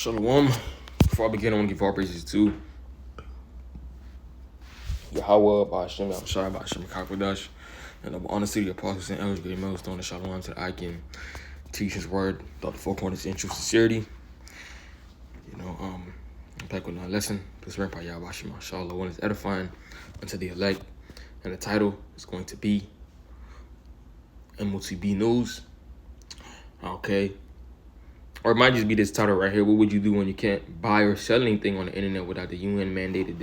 Shalom. Before I begin, I want to give all praises to Yahweh, Ba'ashem, Yahushua, Ba'ashem, Kakwadash, and of honor to the apostles and elders, great milestone, and Shalom, so that I can teach His word without the four corners in true sincerity. I'm back with another lesson. This is by Yahweh, Inshallah. One is edifying unto the elect, and the title is going to be MOTB News. Okay. Or it might just be this title right here. What would you do when you can't buy or sell anything on the internet without the UN mandated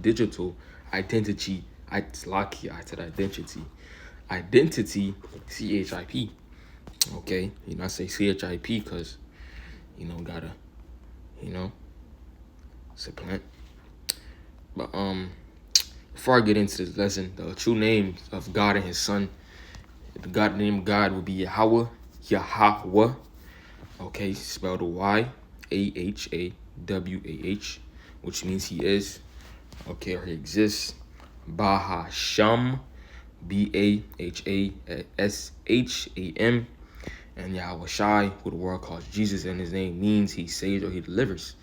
digital identity? Identity, CHIP. Okay, I say CHIP because, gotta, supplant. But before I get into this lesson, the true name of God and His Son, the name of God will be Yahweh. Okay, spelled Y-A-H-A-W-A-H, which means He is, okay, or He exists. Bahasham, B-A-H-A-S-H-A-M, and Yahweh Shai, who the world calls Jesus, and His name means He saves or He delivers.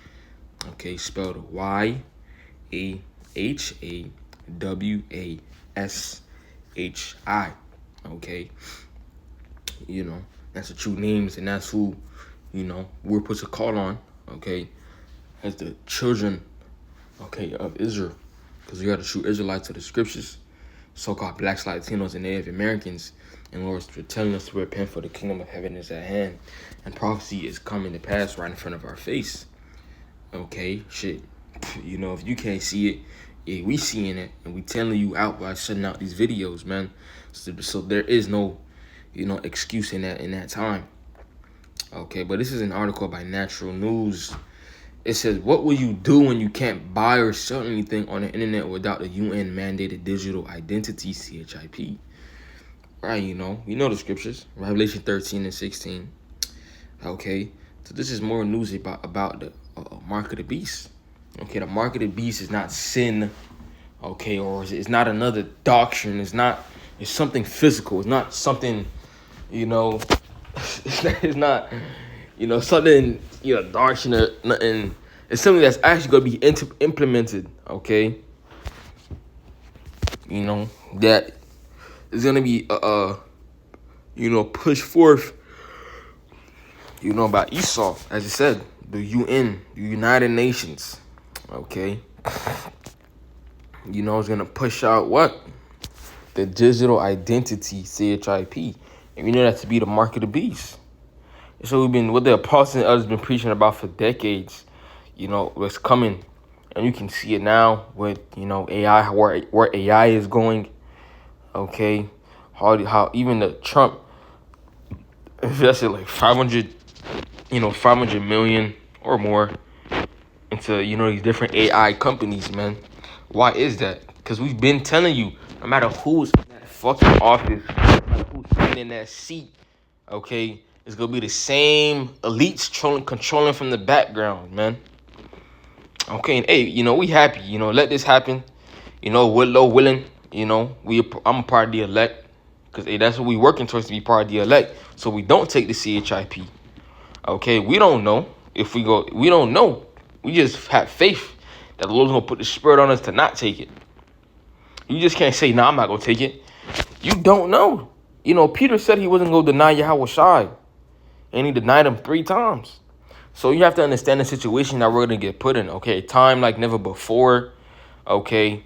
Okay, spelled Y-A-H-A-W-A-S-H-I. Okay, that's the true names, and that's who we're supposed to call on, okay, as the children, okay, of Israel, because we are the true Israelites of the scriptures, so-called blacks, Latinos, and Native Americans, and Lord is telling us to repent, for the kingdom of heaven is at hand, and prophecy is coming to pass right in front of our face. Okay, shit, if you can't see it, yeah, we seeing it, and we telling you out by sending out these videos, man. So there is no, excuse in that time. Okay, but this is an article by Natural News. It says, what will you do when you can't buy or sell anything on the internet without the UN mandated digital identity, CHIP? Right, we know the scriptures, Revelation 13 and 16. Okay, so this is more news about the mark of the beast. Okay, the mark of the beast is not sin, okay, or it's not another doctrine. It's something physical. It's not something, it's not, something, doctrine or nothing. It's something that's actually going to be implemented, okay? That is going to be, pushed forth, by Esau, as it said, the UN, the United Nations, okay? It's going to push out what? The digital identity, CHIP. And we know that to be the mark of the beast. So what the apostles and others been preaching about for decades, what's coming. And you can see it now with, AI, where AI is going. Okay. How even the Trump invested like 500 million or more into, these different AI companies, man. Why is that? Because we've been telling you, no matter who's in that fucking office, no matter who's sitting in that seat, okay, it's gonna be the same elites controlling from the background, man. Okay, and hey, we happy, let this happen. Willing, I'm a part of the elect, because that's what we working towards, to be part of the elect. So we don't take the CHIP. Okay, we don't know if we go. We don't know. We just have faith that the Lord's gonna put the Spirit on us to not take it. You just can't say, "Nah, I'm not gonna take it." You don't know. Peter said he wasn't gonna deny Yahweh Shai, and he denied him 3 times. So you have to understand the situation that we're gonna get put in. Okay, time like never before. Okay,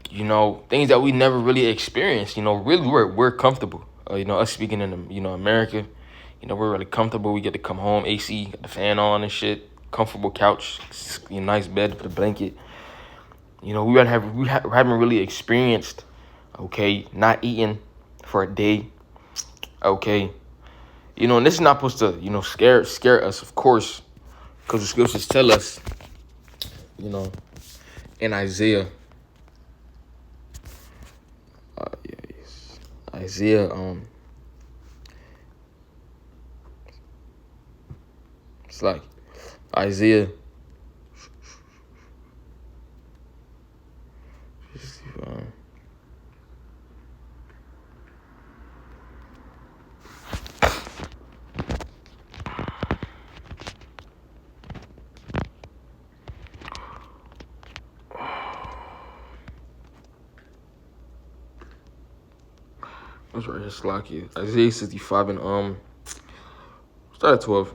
things that we never really experienced. Really we're comfortable. Us speaking in America. We're really comfortable. We get to come home, AC, got the fan on and shit, comfortable couch, nice bed with a blanket. We haven't really experienced, okay, not eating for a day, okay. And this is not supposed to, scare us, of course, because the scriptures tell us, in Isaiah, it's like Isaiah. What's right here? Slacky. Isaiah 65 and start at 12.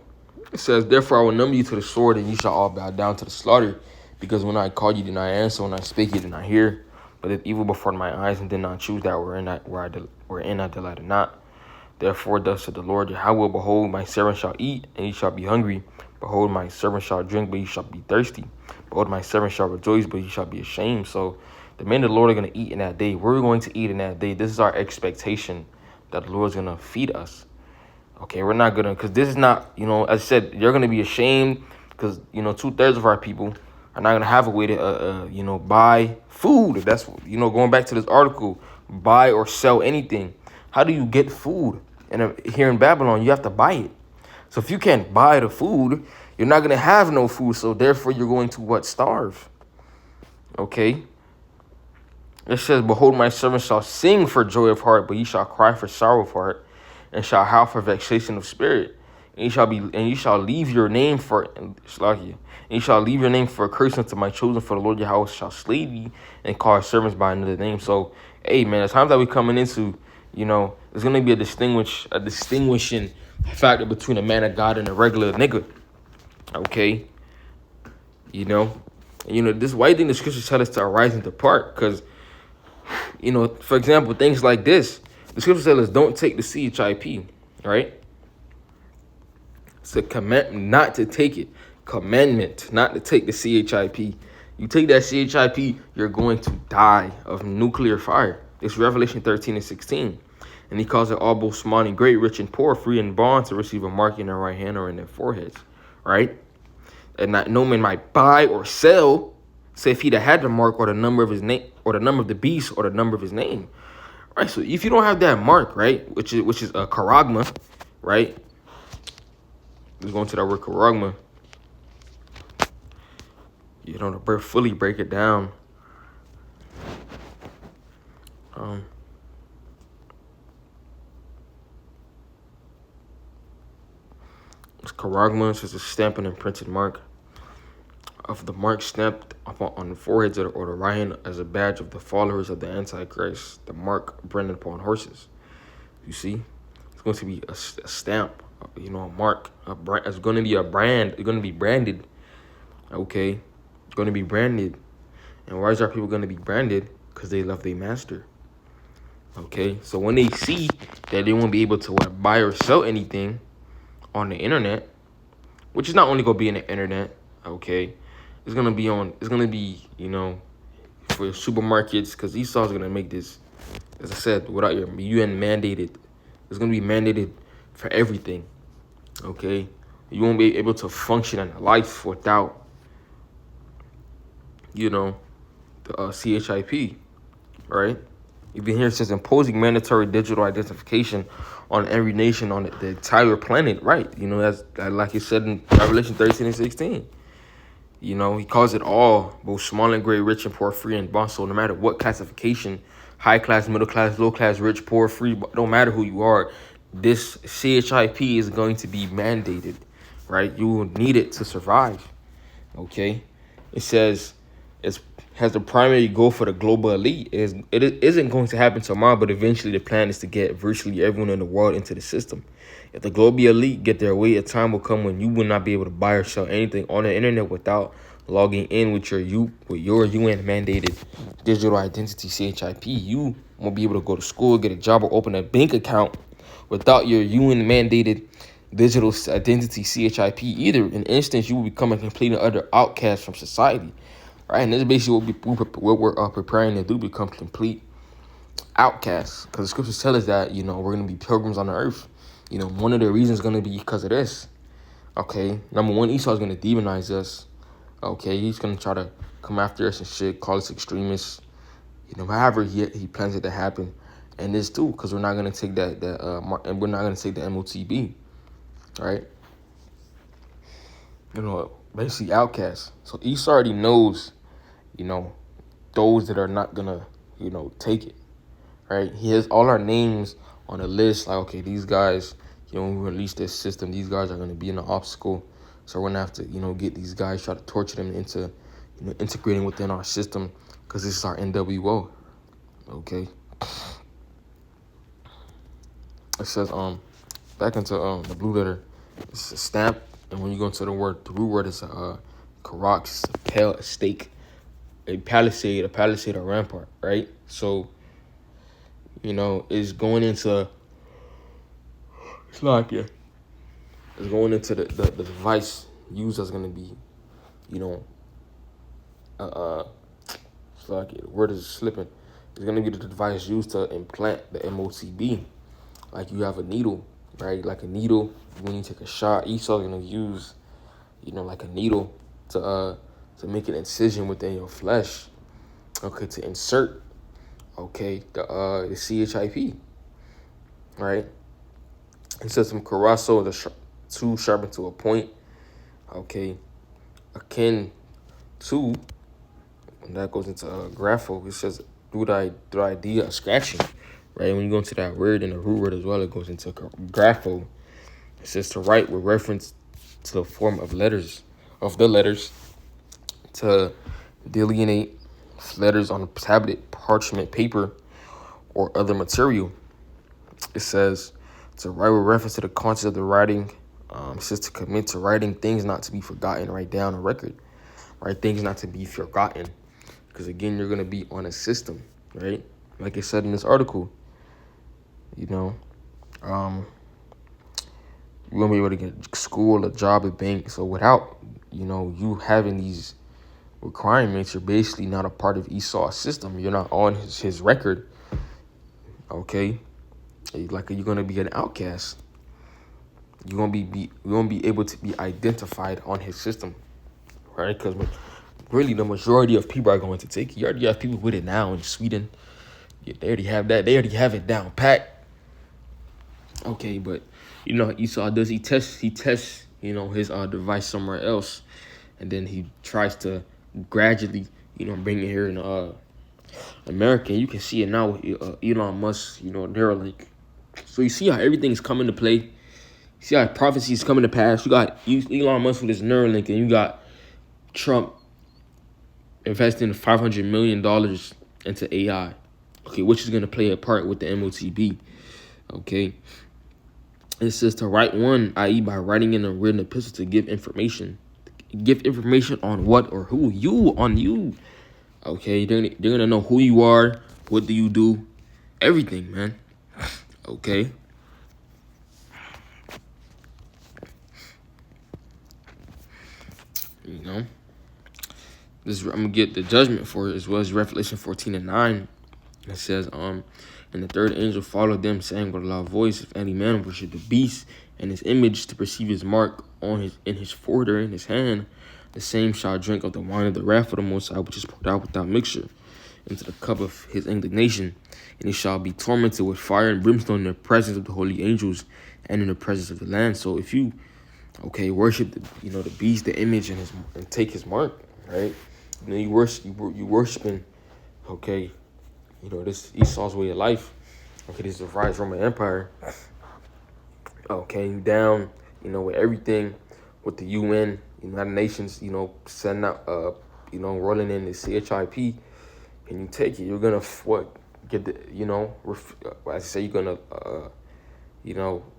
It says, "Therefore I will number you to the sword, and you shall all bow down to the slaughter. Because when I called you, did not answer. When I spake, you did not hear. But did evil before my eyes, and did not choose that wherein I delighted not. Therefore thus said the Lord Yahweh, behold, my servant shall eat, and he shall be hungry. Behold, my servant shall drink, but he shall be thirsty. Behold, my servant shall rejoice, but he shall be ashamed." So the men of the Lord are going to eat in that day. We're going to eat in that day. This is our expectation that the Lord's going to feed us. Okay, we're not going to, because this is not, as I said, you're going to be ashamed because, 2/3 of our people are not going to have a way to, buy food. That's, going back to this article, buy or sell anything. How do you get food? And here in Babylon, you have to buy it. So if you can't buy the food, you're not going to have no food. So therefore, you're going to what? Starve. Okay. It says, "Behold, my servant shall sing for joy of heart, but ye shall cry for sorrow of heart, and shall howl for vexation of spirit. And you shall leave your name for a curse unto my children, for the Lord your house shall slay thee, and call his servants by another name." So, hey man, the times that we're coming into, there's gonna be a distinguishing factor between a man of God and a regular nigga. Okay. This why you think the scriptures tell us to arise and depart? Because, for example, things like this. The scripture tells us don't take the CHIP, right? It's a commandment not to take it. Commandment not to take the CHIP. You take that CHIP, you're going to die of nuclear fire. It's Revelation 13 and 16. And he calls it all both small and great, rich and poor, free and bond, to receive a mark in their right hand or in their foreheads, right? And not no man might buy or sell, save he that had the mark or the number of his name, or the number of the beast, or the number of his name. Right, so if you don't have that mark, right, which is a charagma, right? Let's go into that word charagma. To fully break it down. It's charagma. It's just a stamped and imprinted mark of the mark stamped on the foreheads or the right hand as a badge of the followers of the Antichrist. The mark branded upon horses. You see, it's going to be a stamp, a mark, a brand. It's going to be a brand. It's going to be branded. Okay, it's going to be branded. And why is our people going to be branded? Because they love their master. Okay, so when they see that they won't be able to buy or sell anything on the internet, which is not only going to be in the internet, okay, it's going to be for supermarkets, because Esau's going to make this, as I said, without your UN mandated. It's going to be mandated for everything, okay? You won't be able to function in life without, the CHIP, right? Even here it says imposing mandatory digital identification on every nation on the entire planet, right? As like he said in Revelation 13 and 16. He calls it all, both small and great, rich and poor, free and bond. So no matter what classification, high class, middle class, low class, rich, poor, free, don't matter who you are, this CHIP is going to be mandated, right? You will need it to survive, okay? It says it has the primary goal for the global elite. It isn't going to happen tomorrow, but eventually the plan is to get virtually everyone in the world into the system. If the global elite get their way, a time will come when you will not be able to buy or sell anything on the internet without logging in with your UN mandated digital identity CHIP. You won't be able to go to school, get a job, or open a bank account without your UN mandated digital identity CHIP either. In an instance, you will become a complete and utter outcast from society. Right, and this is basically what we're preparing to do, become complete outcasts. Because the scriptures tell us that, we're going to be pilgrims on the earth. One of the reasons is going to be because of this. Okay, number one, Esau is going to demonize us. Okay, he's going to try to come after us and shit, call us extremists. However he plans it to happen. And this too, because we're not going to take and we're not going to take the MOTB. Right? Basically outcasts. So Esau already knows, those that are not gonna, take it, right? He has all our names on a list. Like, okay, these guys, when we release this system, these guys are gonna be an obstacle. So we're gonna have to, get these guys, try to torture them into, integrating within our system, because this is our NWO. Okay. It says back into the blue letter, it's a stamp, and when you go into the root word, it's a karox, a stake, a palisade, or rampart, right? So it's going into yeah, it's going into the device used as gonna be, you know, the word is slipping. It's gonna be the device used to implant the MOTB. Like you have a needle, right? Like a needle when you take a shot. Esau's gonna use, like a needle to make an incision within your flesh. Okay, to insert, okay, the CHIP, right? It says some Carasso, the two sharpened to a point, okay, akin to, and that goes into grapho. It says through the idea of scratching, right? When you go into that word and the root word as well, it goes into grapho. It says to write with reference to the form of the letters, to delineate letters on a tablet, parchment, paper, or other material. It says to write with reference to the content of the writing. It says to commit to writing things not to be forgotten, write down a record. Write things not to be forgotten. Because again, you're going to be on a system, right? Like it said in this article, you're going to be able to get school, a job, a bank. So without, you having these requirements, you're basically not a part of Esau's system. You're not on his record, okay? Like you're going to be an outcast. You won't be able to be identified on his system, right? Because really the majority of people are going to take it. You already have people with it now in Sweden. Yeah, they already have that. They already have it down pat. Okay, but Esau does he tests his device somewhere else, and then he tries to gradually bring it here in America. You can see it now with Elon Musk, Neuralink. So you see how everything's coming to play. See how prophecies coming to pass. You got Elon Musk with his Neuralink, and you got Trump investing $500 million into AI. Okay, which is going to play a part with the MOTB. Okay. It says to write one, i.e. by writing in a written epistle to give information. Give information on what or who. You. Okay, they're going to know who you are, what do you do, everything, man. Okay. I'm gonna get the judgment for it as well as Revelation 14:9. It says, and the third angel followed them, saying with a loud voice, if any man worship the beast and his image to perceive his mark in his forehead or in his hand, the same shall drink of the wine of the wrath of the Most High, which is poured out without mixture, into the cup of his indignation, and he shall be tormented with fire and brimstone in the presence of the holy angels and in the presence of the Lamb. So if you worship the beast, the image, and take his mark, right? You worshiping, okay, this Esau's way of life. Okay, this is the rise Roman Empire. Okay, you down, with everything, with the UN, United Nations, sending out, rolling in the CHIP, and you take it. You're gonna get the, I say you're gonna,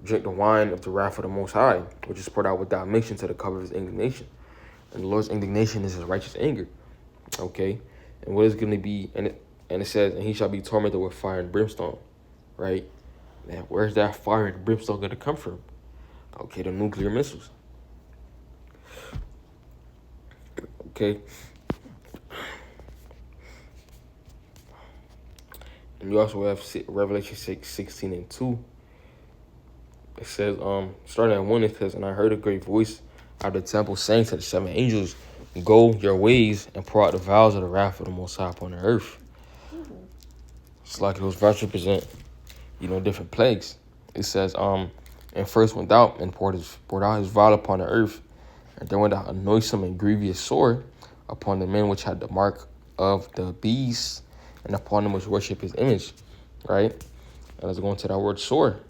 drink the wine of the wrath of the Most High, which is poured out without mixture to the cover of his indignation. And the Lord's indignation is his righteous anger. Okay, and what is going to be, and it says, and he shall be tormented with fire and brimstone, right? Now, where's that fire and brimstone going to come from? Okay, the nuclear missiles. Okay. And you also have Revelation 6:16-2. It says, starting at 1, it says, and I heard a great voice out of the temple saying to the 7 angels, go your ways and pour out the vials of the wrath of the Most High upon the earth. It's like those vials represent, different plagues. It says, and first went out and poured out his vial upon the earth, and there went out a noisome and grievous sword upon the men which had the mark of the beast, and upon them which worship his image. Right? And let's go into that word sword.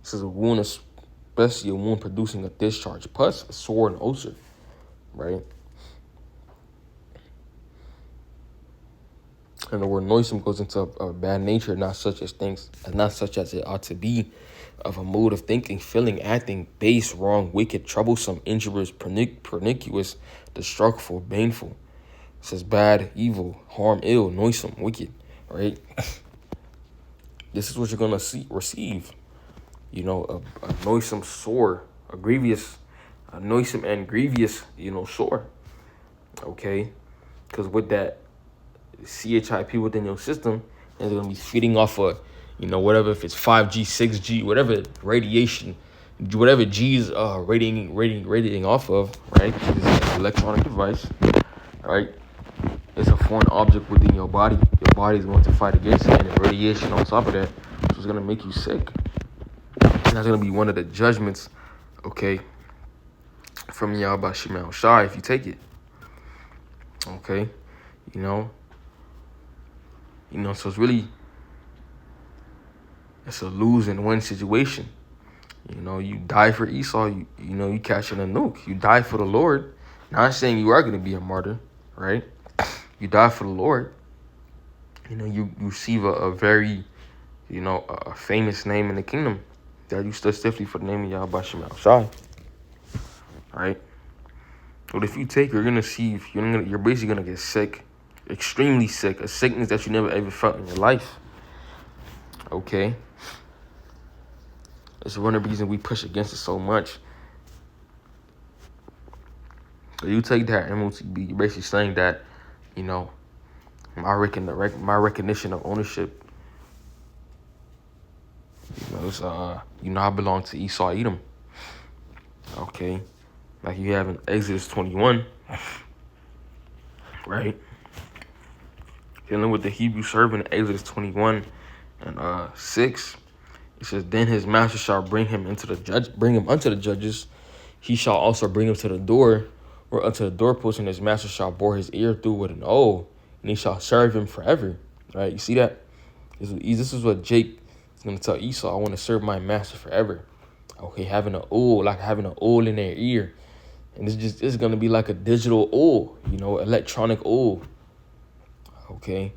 says a wound, especially a wound producing a discharge, pus, a sore, and ulcer, right? And the word noisome goes into a bad nature, not such as it ought to be, of a mode of thinking, feeling, acting, base, wrong, wicked, troublesome, injurious, pernicious, destructive, baneful. It says bad, evil, harm, ill, noisome, wicked, right? This is what you're gonna receive. You know, a noisome sore, a noisome and grievous, sore. Okay, because with that CHIP within your system, and they're gonna be feeding off of, whatever, if it's 5G, 6G, whatever radiation, whatever G's radiating off of, right? This is an electronic device, right? It's a foreign object within your body. Your body is going to fight against it, and the radiation on top of that, so it's gonna make you sick. And that's gonna be one of the judgments, okay, from Yahweh Shemel Shai if you take it. Okay, so it's a lose and win situation. You die for Esau, you catching a nuke. You die for the Lord. Not saying you are going to be a martyr, right? You die for the Lord. You receive a very, a famous name in the kingdom, that you stood stiffly for the name of Yahweh Shemel Shai, right? But if you take, you're basically gonna get sick, extremely sick, a sickness that you never ever felt in your life. Okay, it's one of the reasons we push against it so much. So you take that MOTB, you're basically saying that, my recognition of ownership, it's I belong to Esau Edom. Okay, like you have in Exodus 21, right? Dealing with the Hebrew servant, Exodus 21 and 6, it says, "Then his master shall bring him unto the judges. He shall also bring him to the door, or unto the doorpost, and his master shall bore his ear through with an O, and he shall serve him forever." Right? You see that? This is what Jake is going to tell Esau. I want to serve my master forever. Okay, having an O in their ear. And this is going to be like a digital O, electronic O. Okay?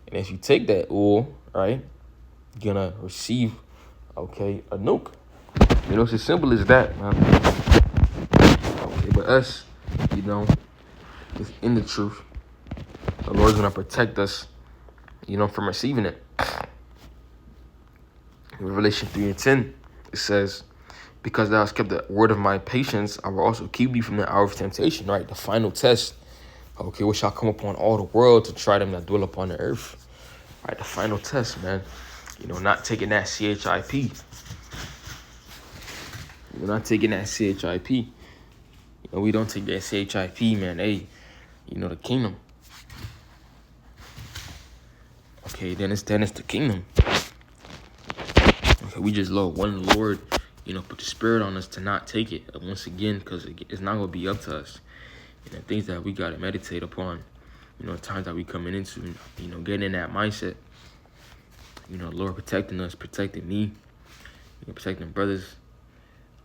And if you take that O, right, you're going to receive, okay, a nuke. It's as simple as that, man. Okay, but us, it's in the truth. The Lord's going to protect us, from receiving it. In Revelation 3:10, it says, "Because thou hast kept the word of my patience, I will also keep thee from the hour of temptation," right? The final test, okay, which shall come upon all the world to try them that dwell upon the earth. Right, the final test, man. Not taking that CHIP. We're not taking that CHIP. We don't take that CHIP, man. Hey, the kingdom. Okay, then it's the kingdom. Okay, we just love one Lord, put the spirit on us to not take it once again, because it's not going to be up to us. Things that we got to meditate upon, times that we coming into, getting in that mindset. Lord protecting us, protecting me, protecting brothers,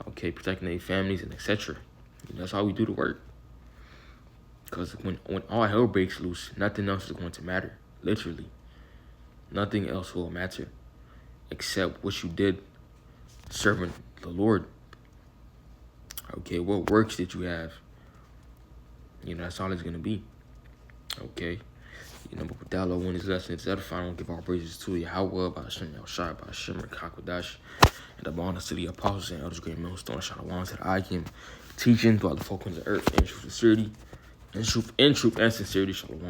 okay, protecting their families and etc. That's how we do the work. Because when all hell breaks loose, nothing else is going to matter. Literally. Nothing else will matter except what you did serving the Lord. Okay, what works did you have? That's all it's going to be. Okay. But with that, Lord, when this lesson is edified, I want to give all praises to Yahweh, by Hashem, Yahushua, by Hashem, Kakodash, and the bonus to the apostles and elders, great millstone, Shalom to the Akim, teaching throughout the folk on the earth, in truth and sincerity, Shalom.